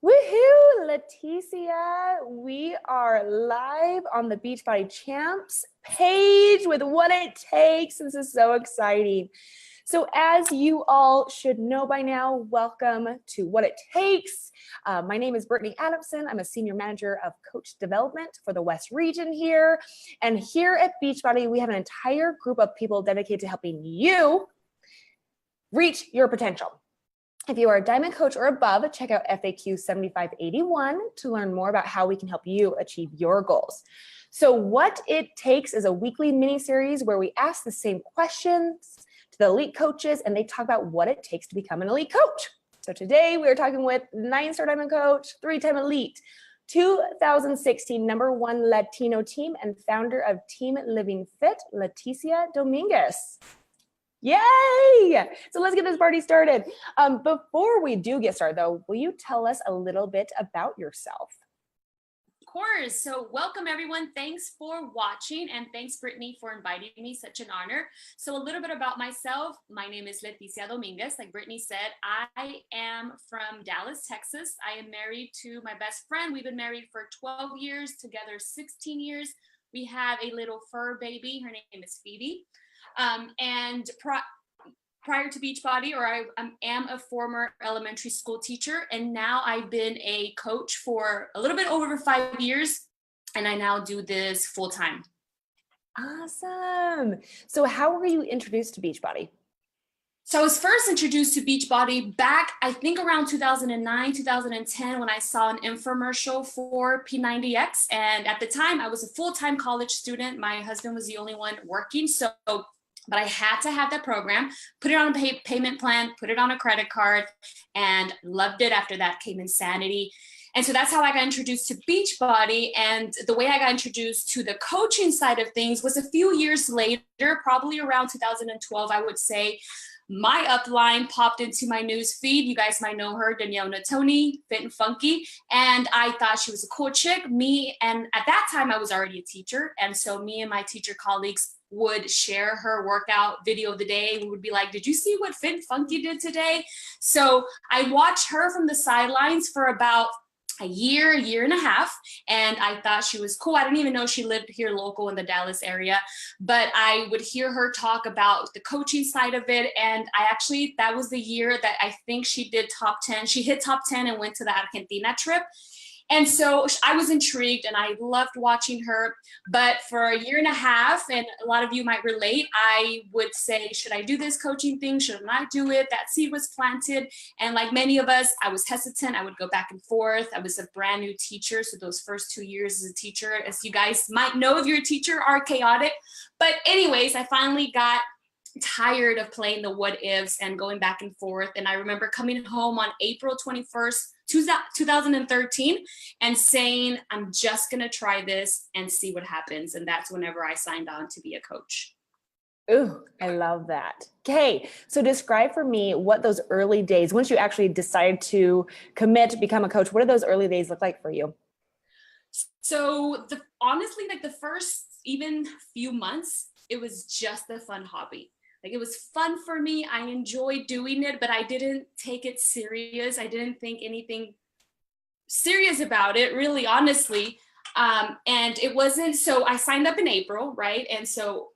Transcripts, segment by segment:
Woohoo, Leticia. We are live on the Beachbody Champs page with What It Takes. This is so exciting. So as you all should know by now, welcome to What It Takes. My name is Brittany Adamson. I'm a Senior Manager of Coach Development for the West region here. And here at Beachbody, we have an entire group of people dedicated to helping you reach your potential. If you are a Diamond Coach or above, check out FAQ 7581 to learn more about how we can help you achieve your goals. So What It Takes is a weekly mini-series where we ask the same questions to the elite coaches and they talk about what it takes to become an elite coach. So today we are talking with 9-star Diamond Coach, 3-time elite, 2016 #1 Latino team and founder of Team Living Fit, Leticia Dominguez. Yay! So let's get this party started. Before we do get started though, will you tell us a little bit about yourself? Of course. So welcome everyone. Thanks for watching and thanks Brittany for inviting me. Such an honor. So a little bit about myself. My name is Leticia Dominguez. Like Brittany said, I am from Dallas, Texas. I am married to my best friend. We've been married for 12 years, together 16 years. We have a little fur baby. Her name is Phoebe. Prior to Beachbody, I am a former elementary school teacher, and now I've been a coach for a little bit over 5 years, and I now do this full time. Awesome. So how were you introduced to Beachbody? So I was first introduced to Beachbody back, I think around 2009, 2010, when I saw an infomercial for P90X. And at the time I was a full-time college student. My husband was the only one working. But I had to have that program, put it on a payment plan, put it on a credit card, and loved it. After that came Insanity. And so that's how I got introduced to Beachbody. And the way I got introduced to the coaching side of things was a few years later, probably around 2012, I would say. My upline popped into my news feed. You guys might know her, Danielle Natoni, Fit and Funky. And I thought she was a cool chick. And at that time, I was already a teacher. And so me and my teacher colleagues would share her workout video of the day. We would be like, did you see what Fit and Funky did today? So I watched her from the sidelines for about a year and a half. And I thought she was cool. I didn't even know she lived here local in the Dallas area, but I would hear her talk about the coaching side of it. And that was the year that I think she did top 10. She hit top 10 and went to the Argentina trip. And so I was intrigued and I loved watching her. But for a year and a half, and a lot of you might relate, I would say, should I do this coaching thing? Should I not do it? That seed was planted. And like many of us, I was hesitant. I would go back and forth. I was a brand new teacher. So those first 2 years as a teacher, as you guys might know if you're a teacher, are chaotic. But anyways, I finally got tired of playing the what ifs and going back and forth. And I remember coming home on April 21st, 2013 and saying, I'm just going to try this and see what happens. And that's whenever I signed on to be a coach. Ooh, I love that. Okay, so describe for me what those early days, once you actually decided to commit to become a coach, what did those early days look like for you? So honestly, like the first even few months, it was just a fun hobby. Like it was fun for me. I enjoyed doing it, but I didn't take it serious. I didn't think anything serious about it, really, honestly. And it wasn't, so I signed up in April, right? And so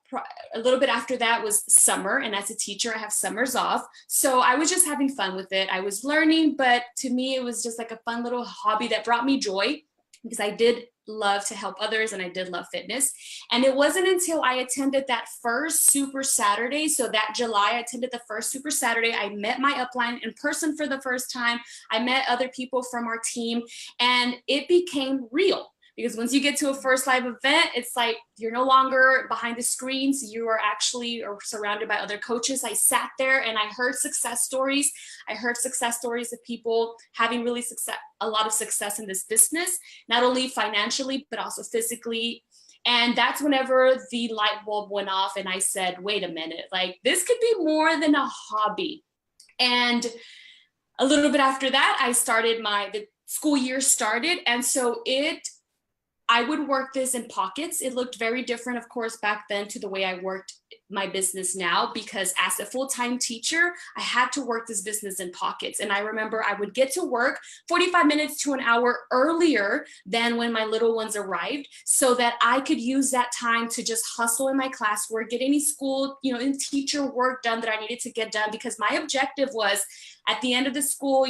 a little bit after that was summer. And as a teacher, I have summers off. So I was just having fun with it. I was learning, but to me, it was just like a fun little hobby that brought me joy because I did love to help others and I did love fitness. And it wasn't until I attended that first Super Saturday, so that July, I attended the first Super Saturday, I met my upline in person for the first time. I met other people from our team and it became real. Because once you get to a first live event, it's like you're no longer behind the screens. You are actually surrounded by other coaches. I sat there and I heard success stories. I heard success stories of people having a lot of success in this business, not only financially, but also physically. And that's whenever the light bulb went off and I said, wait a minute, like this could be more than a hobby. And a little bit after that, the school year started. And so I would work this in pockets. It looked very different, of course, back then to the way I worked my business now, because as a full-time teacher, I had to work this business in pockets. And I remember I would get to work 45 minutes to an hour earlier than when my little ones arrived, so that I could use that time to just hustle in my classwork, get any school, in teacher work done that I needed to get done, because my objective was at the end of the school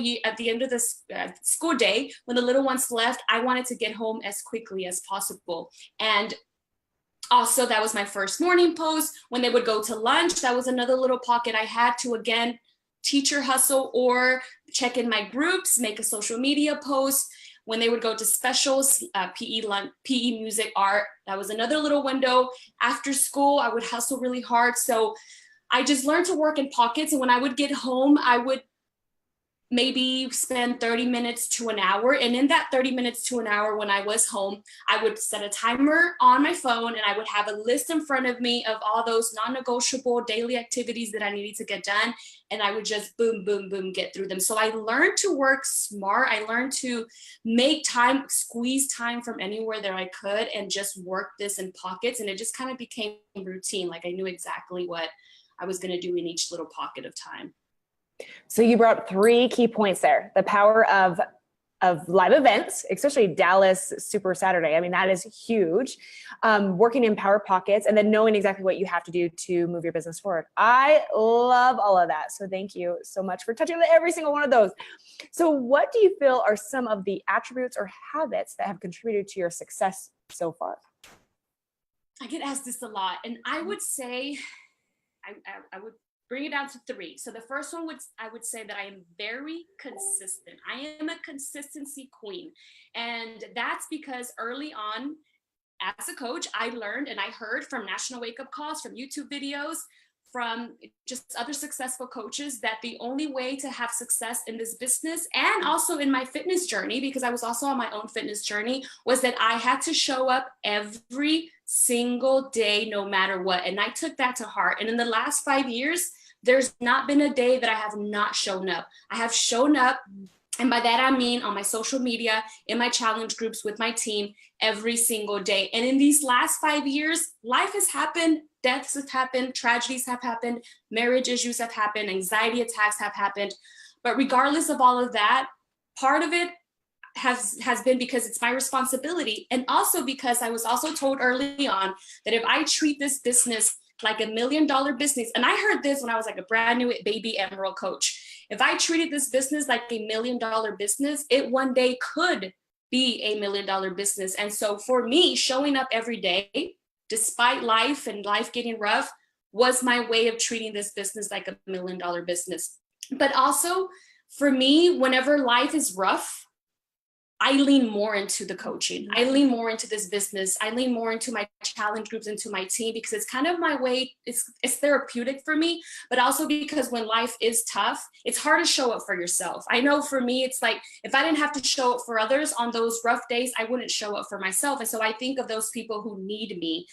school day, when the little ones left, I wanted to get home as quickly as possible. And also, that was my first morning post. When they would go to lunch, that was another little pocket I had to, again, teacher hustle or check in my groups, make a social media post. When they would go to specials, PE, music, art, that was another little window. After school, I would hustle really hard. So I just learned to work in pockets. And when I would get home, I would maybe spend 30 minutes to an hour. And in that 30 minutes to an hour, when I was home, I would set a timer on my phone, and I would have a list in front of me of all those non-negotiable daily activities that I needed to get done. And I would just boom, boom, boom, get through them. So I learned to work smart. I learned to make time, squeeze time from anywhere that I could, and just work this in pockets. And it just kind of became routine. Like I knew exactly what I was going to do in each little pocket of time. So you brought up 3 key points there. The power of live events, especially Dallas Super Saturday. I mean, that is huge. Working in power pockets, and then knowing exactly what you have to do to move your business forward. I love all of that. So thank you so much for touching on every single one of those. So what do you feel are some of the attributes or habits that have contributed to your success so far? I get asked this a lot, and I would say, I would bring it down to 3. So the first one I would say that I am very consistent. I am a consistency queen. And that's because early on as a coach, I learned and I heard from national wake-up calls, from YouTube videos, from just other successful coaches, that the only way to have success in this business, and also in my fitness journey, because I was also on my own fitness journey, was that I had to show up every single day, no matter what. And I took that to heart. And in the last 5 years, there's not been a day that I have not shown up. I have shown up. And by that, I mean on my social media, in my challenge groups with my team, every single day. And in these last 5 years, life has happened, deaths have happened, tragedies have happened, marriage issues have happened, anxiety attacks have happened. But regardless of all of that, part of it has been because it's my responsibility. And also because I was also told early on that if I treat this business like $1 million business, and I heard this when I was like a brand new baby Emerald coach, if I treated this business like $1 million business, it one day could be $1 million business. And so for me, showing up every day, despite life and life getting rough, was my way of treating this business like $1 million business. But also for me, whenever life is rough, I lean more into the coaching. I lean more into this business. I lean more into my challenge groups, into my team, because it's kind of my way. It's therapeutic for me, but also because when life is tough, it's hard to show up for yourself. I know for me, it's like, if I didn't have to show up for others on those rough days, I wouldn't show up for myself. And so I think of those people who need me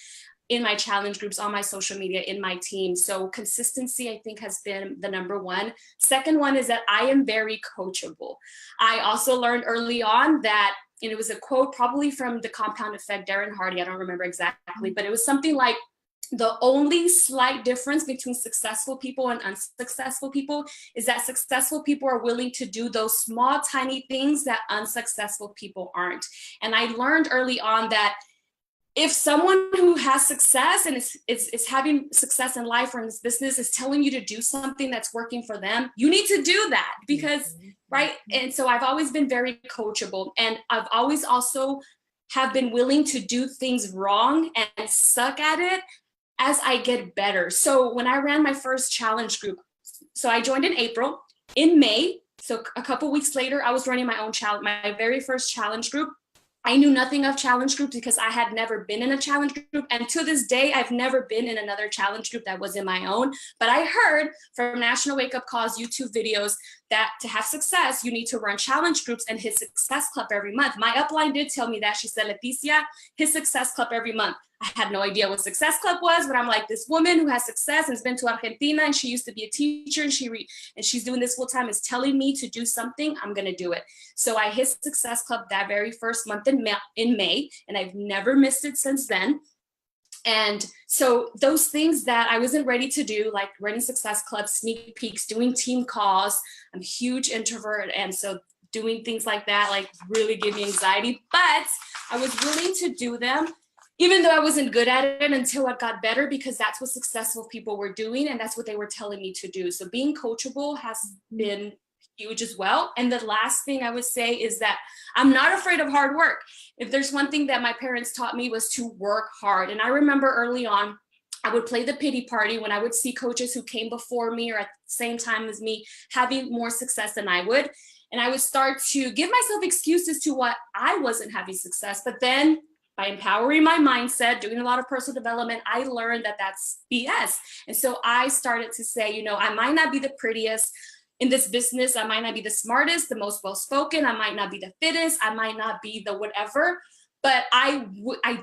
in my challenge groups, on my social media, in my team. So consistency, I think, has been the number one. Second one is that I am very coachable. I also learned early on that, and it was a quote probably from The Compound Effect, Darren Hardy, I don't remember exactly, but it was something like, the only slight difference between successful people and unsuccessful people is that successful people are willing to do those small, tiny things that unsuccessful people aren't. And I learned early on that if someone who has success and is having success in life or in this business is telling you to do something that's working for them, you need to do that, because, right? And so I've always been very coachable, and I've always also have been willing to do things wrong and suck at it as I get better. So when I ran my first challenge group, so I joined in April. In May, so a couple weeks later, I was running my own challenge, my very first challenge group. I knew nothing of challenge groups because I had never been in a challenge group. And to this day, I've never been in another challenge group that was in my own. But I heard from National Wake Up Calls YouTube videos that to have success, you need to run challenge groups and hit Success Club every month. My upline did tell me that. She said, Leticia, hit Success Club every month. I had no idea what Success Club was, but I'm like, this woman who has success and has been to Argentina, and she used to be a teacher, and she's doing this full time, is telling me to do something, I'm gonna do it. So I hit Success Club that very first month in May, and I've never missed it since then. And so those things that I wasn't ready to do, like running success clubs, sneak peeks, doing team calls. I'm a huge introvert. And so doing things like that, like really gave me anxiety, but I was willing to do them, even though I wasn't good at it, until I got better, because that's what successful people were doing. And that's what they were telling me to do. So being coachable has been huge as well. And the last thing I would say is that I'm not afraid of hard work. If there's one thing that my parents taught me, was to work hard. And I remember early on, I would play the pity party when I would see coaches who came before me or at the same time as me having more success than I would. And I would start to give myself excuses to what I wasn't having success. But then by empowering my mindset, doing a lot of personal development, I learned that that's BS. And so I started to say, you know, I might not be the prettiest in this business. I might not be the smartest, the most well-spoken. I might not be the fittest. I might not be the whatever, but I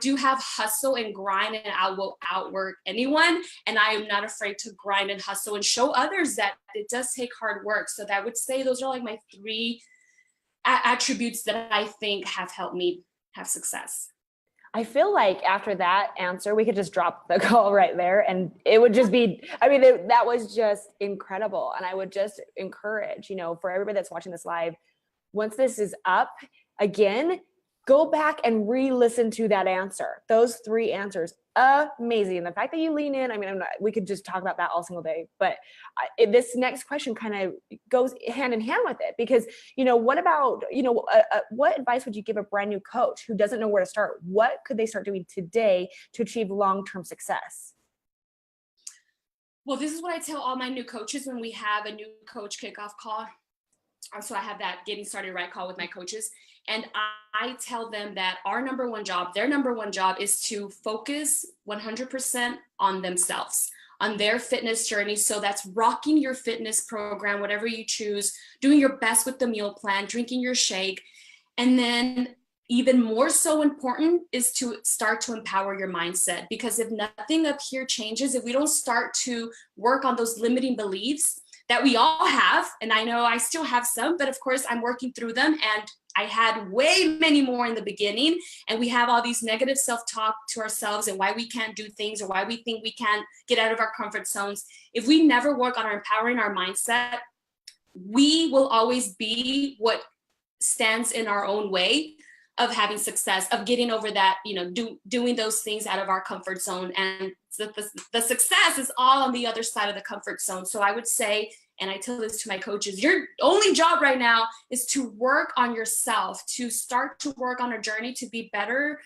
do have hustle and grind, and I will outwork anyone. And I am not afraid to grind and hustle and show others that it does take hard work. So that I would say those are like my three attributes that I think have helped me have success. I feel like after that answer, we could just drop the call right there, and it would just be, I mean, that was just incredible. And I would just encourage, you know, for everybody that's watching this live, once this is up again, go back and re-listen to that answer. Those three answers, amazing. And the fact that you lean in, I mean, we could just talk about that all single day, but this next question kind of goes hand in hand with it, because, you know, what about, you know, what advice would you give a brand new coach who doesn't know where to start? What could they start doing today to achieve long-term success? Well, this is what I tell all my new coaches when we have a new coach kickoff call. So I have that getting started right call with my coaches. And I tell them that our number one job, their number one job, is to focus 100% on themselves, on their fitness journey. So that's rocking your fitness program, whatever you choose, doing your best with the meal plan, drinking your shake. And then even more so important is to start to empower your mindset, because if nothing up here changes, if we don't start to work on those limiting beliefs that we all have, and I know I still have some, but of course I'm working through them, and I had way many more in the beginning, and we have all these negative self-talk to ourselves and why we can't do things or why we think we can't get out of our comfort zones. If we never work on empowering our mindset, we will always be what stands in our own way of having success, of getting over that, you know, doing those things out of our comfort zone. And the success is all on the other side of the comfort zone. So I would say, and I tell this to my coaches, your only job right now is to work on yourself, to start to work on a journey to be better,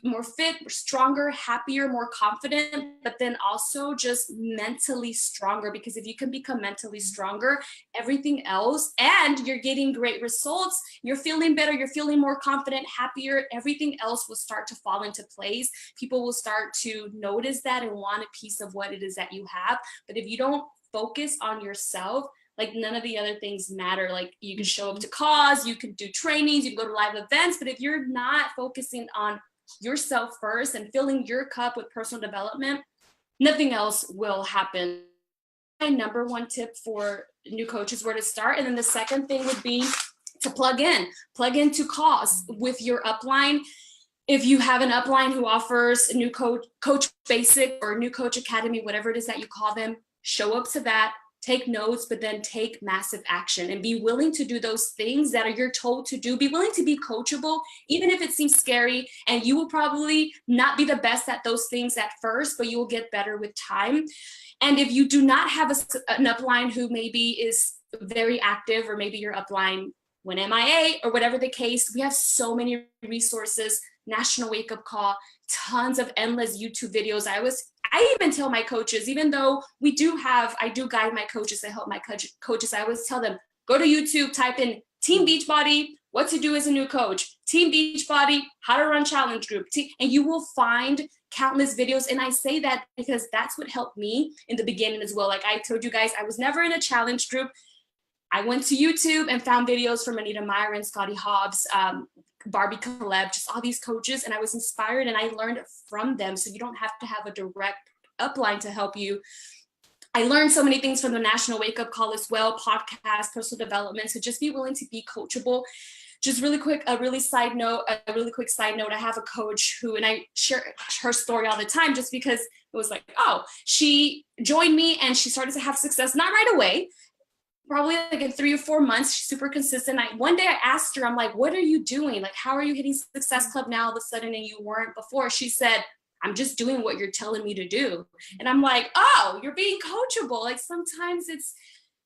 more fit, stronger, happier, more confident, but then also just mentally stronger. Because if you can become mentally stronger, everything else, and you're getting great results, you're feeling better, you're feeling more confident, happier, everything else will start to fall into place. People will start to notice that and want a piece of what it is that you have. But if you don't focus on yourself, like none of the other things matter. Like you can show up to cause, you can do trainings, you can go to live events, but if you're not focusing on yourself first and filling your cup with personal development, nothing else will happen. My number one tip for new coaches, where to start. And then the second thing would be to plug into cause with your upline. If you have an upline who offers a new coach basic or new coach academy, whatever it is that you call them, show up to that, take notes, but then take massive action and be willing to do those things that you're told to do. Be willing to be coachable, even if it seems scary, and you will probably not be the best at those things at first, but you will get better with time. And if you do not have an upline who maybe is very active, or maybe your upline went MIA or whatever the case, we have so many resources, National Wake Up Call, tons of endless YouTube videos. I even tell my coaches, even though I do guide my coaches, I help my coaches, I always tell them, go to YouTube, type in Team Beachbody, what to do as a new coach, Team Beachbody, how to run challenge group, and you will find countless videos. And I say that because that's what helped me in the beginning as well. Like I told you guys, I was never in a challenge group. I went to YouTube and found videos from Anita Myron, Scotty Hobbs, Barbie Caleb, just all these coaches, and I was inspired and I learned from them. So you don't have to have a direct upline to help you. I learned so many things from the National Wake Up Call as well, podcast, personal development. So just be willing to be coachable. just really quick, a really quick side note. I have a coach who, and I share her story all the time just because it was like, oh, she joined me and she started to have success, not right away, probably like in 3 or 4 months. She's super consistent. One day I asked her, I'm like, what are you doing? Like, how are you hitting Success Club now all of a sudden and you weren't before? She said, I'm just doing what you're telling me to do. And I'm like, oh, you're being coachable. Like sometimes it's,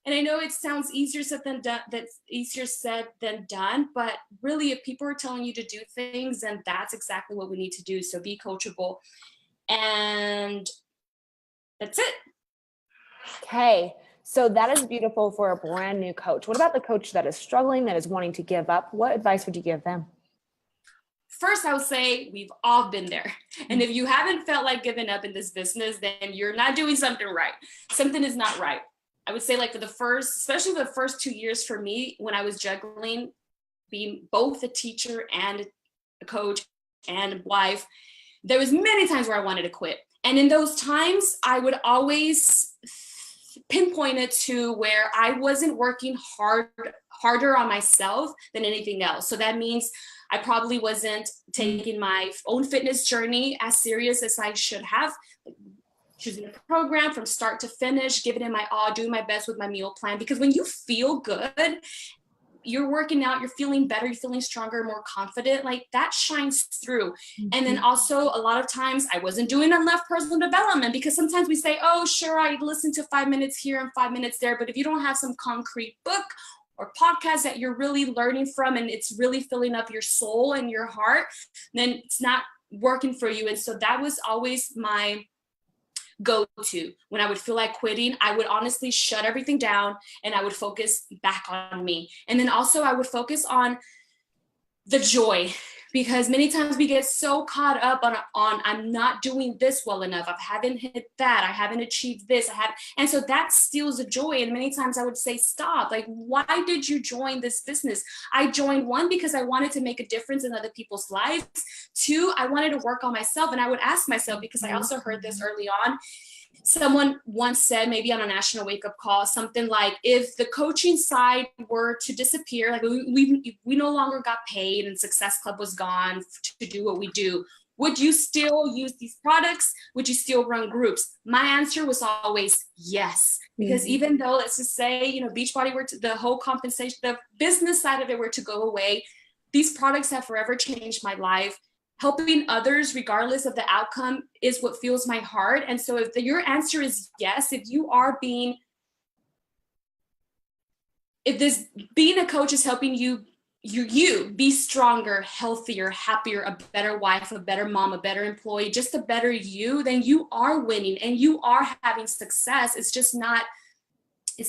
and I know it sounds easier said than done, that's easier said than done, but really if people are telling you to do things, then that's exactly what we need to do. So be coachable. And that's it. Okay. So that is beautiful for a brand new coach. What about the coach that is struggling, that is wanting to give up? What advice would you give them? First, I would say we've all been there. And if you haven't felt like giving up in this business, then you're not doing something right. Something is not right. I would say like especially for the first 2 years for me, when I was juggling being both a teacher and a coach and a wife, there was many times where I wanted to quit. And in those times, I would always pinpoint it to where I wasn't working harder on myself than anything else. So that means I probably wasn't taking my own fitness journey as serious as I should have. Choosing a program from start to finish, giving it my all, doing my best with my meal plan. Because when you feel good, you're working out, you're feeling better, you're feeling stronger, more confident, like that shines through. Mm-hmm. And then also a lot of times I wasn't doing enough personal development, because sometimes we say, oh, sure, I listen to 5 minutes here and 5 minutes there. But if you don't have some concrete book or podcast that you're really learning from, and it's really filling up your soul and your heart, then it's not working for you. And so that was always my go-to. When I would feel like quitting, I would honestly shut everything down and I would focus back on me. And then also I would focus on the joy, because many times we get so caught up on I'm not doing this well enough, I haven't hit that, I haven't achieved this, and so that steals the joy. And many times I would say, stop, like, why did you join this business? I joined, one, because I wanted to make a difference in other people's lives. 2, I wanted to work on myself. And I would ask myself, because I also heard this early on, someone once said, maybe on a national wake-up call, something like, if the coaching side were to disappear, like we no longer got paid and Success Club was gone to do what we do, would you still use these products? Would you still run groups? My answer was always yes. Because even though, let's just say, Beachbody were to, the whole compensation, the business side of it were to go away, these products have forever changed my life. Helping others, regardless of the outcome, is what fuels my heart. And so if your answer is yes, if being a coach is helping you be stronger, healthier, happier, a better wife, a better mom, a better employee, just a better you, then you are winning and you are having success. It's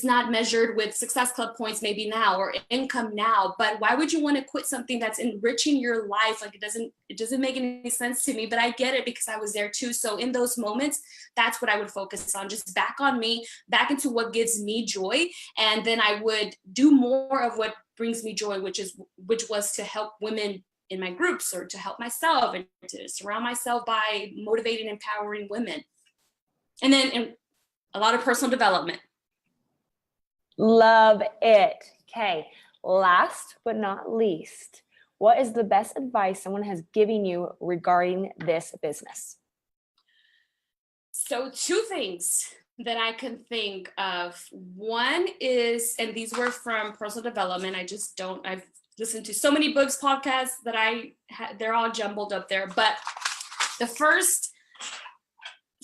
not measured with Success Club points maybe now or income now, but why would you want to quit something that's enriching your life? Like, it doesn't make any sense to me, but I get it because I was there too. So in those moments, that's what I would focus on, just back on me, back into what gives me joy. And then I would do more of what brings me joy, which was to help women in my groups, or to help myself and to surround myself by motivating, empowering women. And then a lot of personal development. Love it. Okay. Last but not least, what is the best advice someone has given you regarding this business? So 2 things that I can think of. One is, and these were from personal development. I've listened to so many books, podcasts that they're all jumbled up there. But the first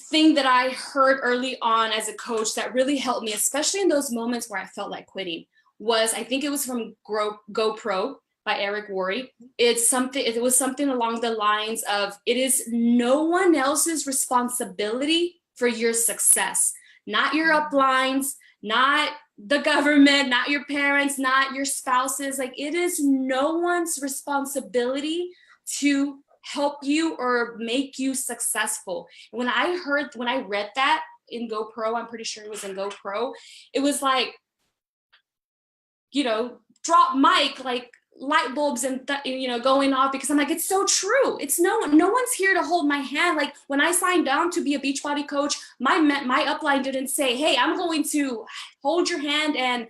thing that I heard early on as a coach that really helped me, especially in those moments where I felt like quitting, was, I think it was from GoPro by Eric Worre. It was something along the lines of, it is no one else's responsibility for your success, not your uplines, not the government, not your parents, not your spouses. Like, it is no one's responsibility to help you or make you successful. When I read that in GoPro, I'm pretty sure it was in GoPro, it was like, drop mic, like light bulbs and going off, because I'm like, it's so true. It's no one's here to hold my hand. Like, when I signed on to be a Beachbody coach, my upline didn't say, hey, I'm going to hold your hand and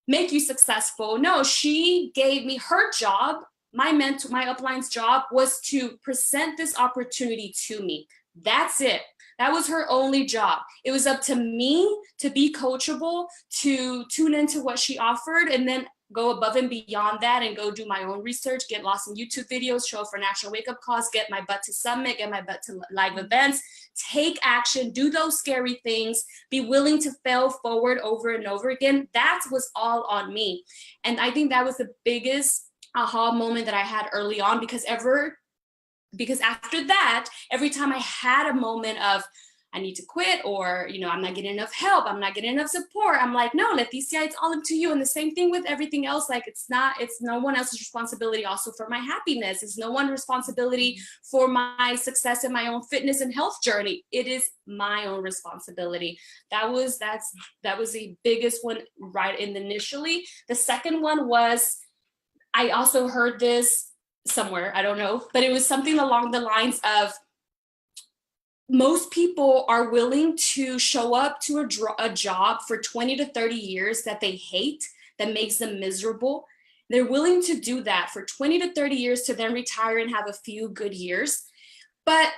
make you successful. No, she gave me her job. My mentor, my upline's job was to present this opportunity to me. That's it. That was her only job. It was up to me to be coachable, to tune into what she offered, and then go above and beyond that and go do my own research, get lost in YouTube videos, show up for national wake-up calls, get my butt to summit, get my butt to live events, take action, do those scary things, be willing to fail forward over and over again. That was all on me. And I think that was the biggest aha moment that I had early on, because after that, every time I had a moment of I need to quit, or, I'm not getting enough help, I'm not getting enough support, I'm like, no, Leticia, it's all up to you. And the same thing with everything else. Like, it's no one else's responsibility also for my happiness. It's no one's responsibility for my success in my own fitness and health journey. It is my own responsibility. That was the biggest one right in initially. The second one was, I also heard this somewhere, I don't know, but it was something along the lines of, most people are willing to show up to a job for 20 to 30 years that they hate, that makes them miserable. They're willing to do that for 20 to 30 years to then retire and have a few good years. But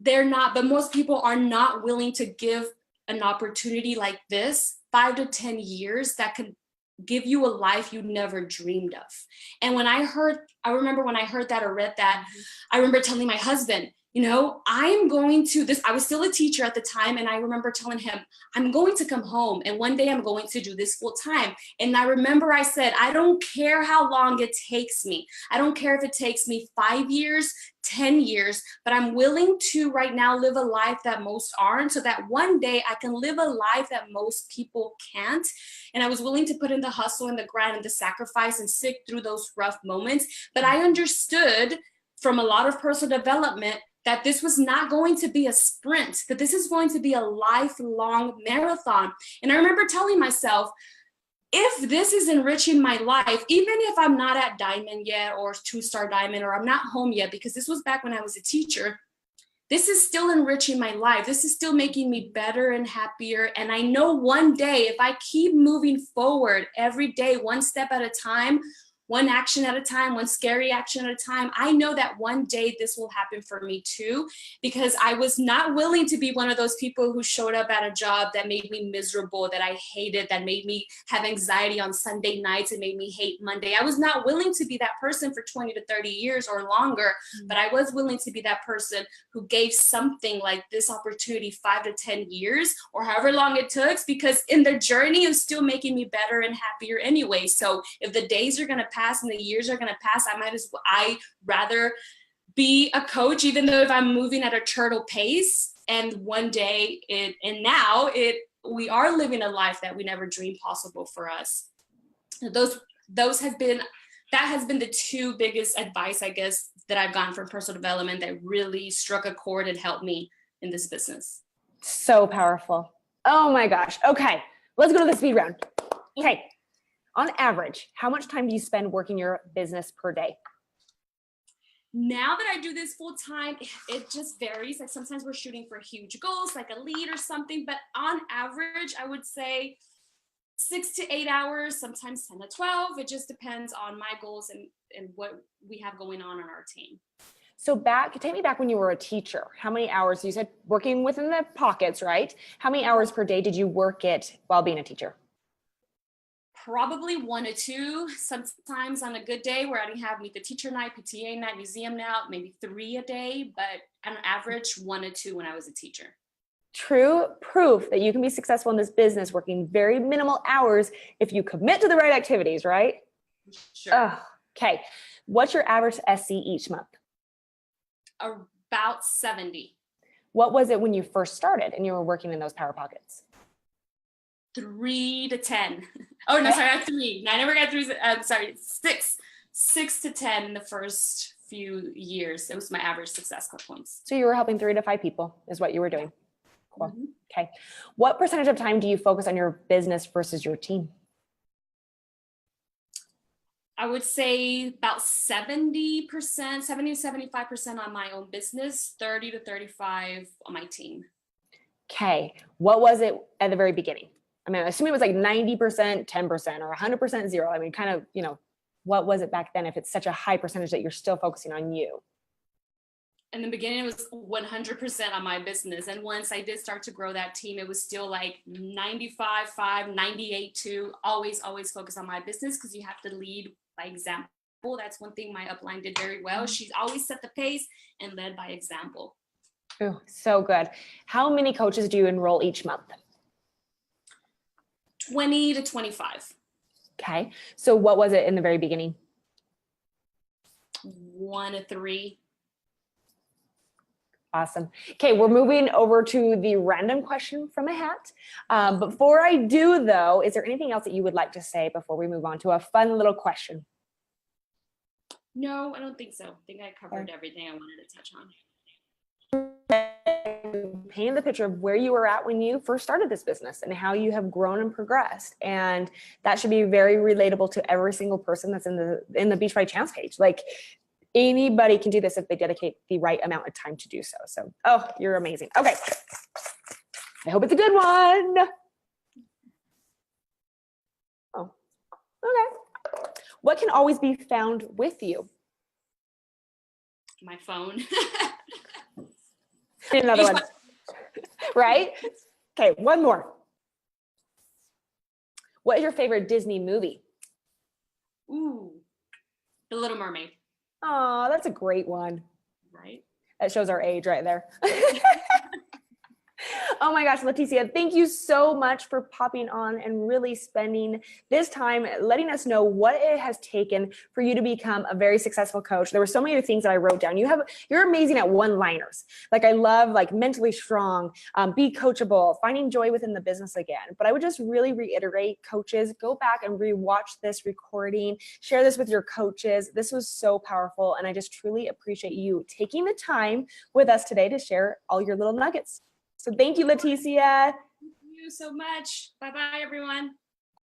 most people are not willing to give an opportunity like this, 5 to 10 years, that could give you a life you never dreamed of. And I remember when I heard that or read that, I remember telling my husband, I'm going to this. I was still a teacher at the time. And I remember telling him, I'm going to come home and one day I'm going to do this full time. And I remember I said, I don't care how long it takes me. I don't care if it takes me 5 years, 10 years, but I'm willing to right now live a life that most aren't, so that one day I can live a life that most people can't. And I was willing to put in the hustle and the grind and the sacrifice and sit through those rough moments. But I understood from a lot of personal development that this was not going to be a sprint, that this is going to be a lifelong marathon. And I remember telling myself, if this is enriching my life, even if I'm not at Diamond yet, or 2-star Diamond, or I'm not home yet, because this was back when I was a teacher, this is still enriching my life. This is still making me better and happier. And I know one day, if I keep moving forward every day, one step at a time, one action at a time, one scary action at a time, I know that one day this will happen for me too, because I was not willing to be one of those people who showed up at a job that made me miserable, that I hated, that made me have anxiety on Sunday nights and made me hate Monday. I was not willing to be that person for 20 to 30 years or longer, but I was willing to be that person who gave something like this opportunity 5 to 10 years or however long it took, because in the journey it was still making me better and happier anyway. So if the days are going to pass and the years are going to pass, I rather be a coach, even though if I'm moving at a turtle pace, and one day we are living a life that we never dreamed possible for us. That has been the two biggest advice, I guess, that I've gotten from personal development that really struck a chord and helped me in this business. So powerful. Oh my gosh. Okay, let's go to the speed round. Okay. On average, how much time do you spend working your business per day? Now that I do this full time, it just varies. Like sometimes we're shooting for huge goals, like a lead or something, but on average, I would say 6 to 8 hours, sometimes 10 to 12. It just depends on my goals and what we have going on our team. So take me back when you were a teacher. How many hours, you said working within the pockets, right? How many hours per day did you work it while being a teacher? Probably 1 or 2. Sometimes on a good day where I didn't have Meet the Teacher night, PTA night, museum night, maybe 3 a day, but on average 1 or 2 when I was a teacher. True proof that you can be successful in this business working very minimal hours if you commit to the right activities, right? Sure. Okay. What's your average SC each month? About 70. What was it when you first started and you were working in those power pockets? 3 to 10. Oh no, sorry, not 3. I never got 3. Sorry, 6 to 10 in the first few years. It was my average success cut points. So you were helping 3 to 5 people is what you were doing. Cool. Mm-hmm. Okay. What percentage of time do you focus on your business versus your team? I would say about 70%, 70 to 75% on my own business, 30 to 35 on my team. Okay. What was it at the very beginning? I mean, I assume it was like 90%, 10% or 100% zero. I mean, kind of, you know, what was it back then if it's such a high percentage that you're still focusing on you? In the beginning, it was 100% on my business. And once I did start to grow that team, it was still like 95, 5, 98, 2, always focus on my business because you have to lead by example. That's one thing my upline did very well. She's always set the pace and led by example. Oh, so good. How many coaches do you enroll each month? 20 to 25. Okay. So what was it in the very beginning? 1 to 3. Awesome. Okay, we're moving over to the random question from a hat. Before I do, though, is there anything else that you would like to say before we move on to a fun little question? No, I don't think so. I think I covered everything I wanted to touch on. Paint the picture of where you were at when you first started this business and how you have grown and progressed. And that should be very relatable to every single person that's in the Beach Body Champs page. Like, anybody can do this if they dedicate the right amount of time to do so. So, oh, you're amazing. Okay. I hope it's a good one. Oh, okay. What can always be found with you? My phone. Another one. Right? Okay, one more. What is your favorite Disney movie? Ooh, The Little Mermaid. Oh, that's a great one. Right? That shows our age right there. Oh my gosh, Leticia, thank you so much for popping on and really spending this time letting us know what it has taken for you to become a very successful coach. There were so many things that I wrote down. You're amazing at one-liners. Like, I love like mentally strong, be coachable, finding joy within the business again. But I would just really reiterate, coaches, go back and rewatch this recording, share this with your coaches. This was so powerful. And I just truly appreciate you taking the time with us today to share all your little nuggets. So thank you, Leticia. Thank you so much. Bye-bye, everyone.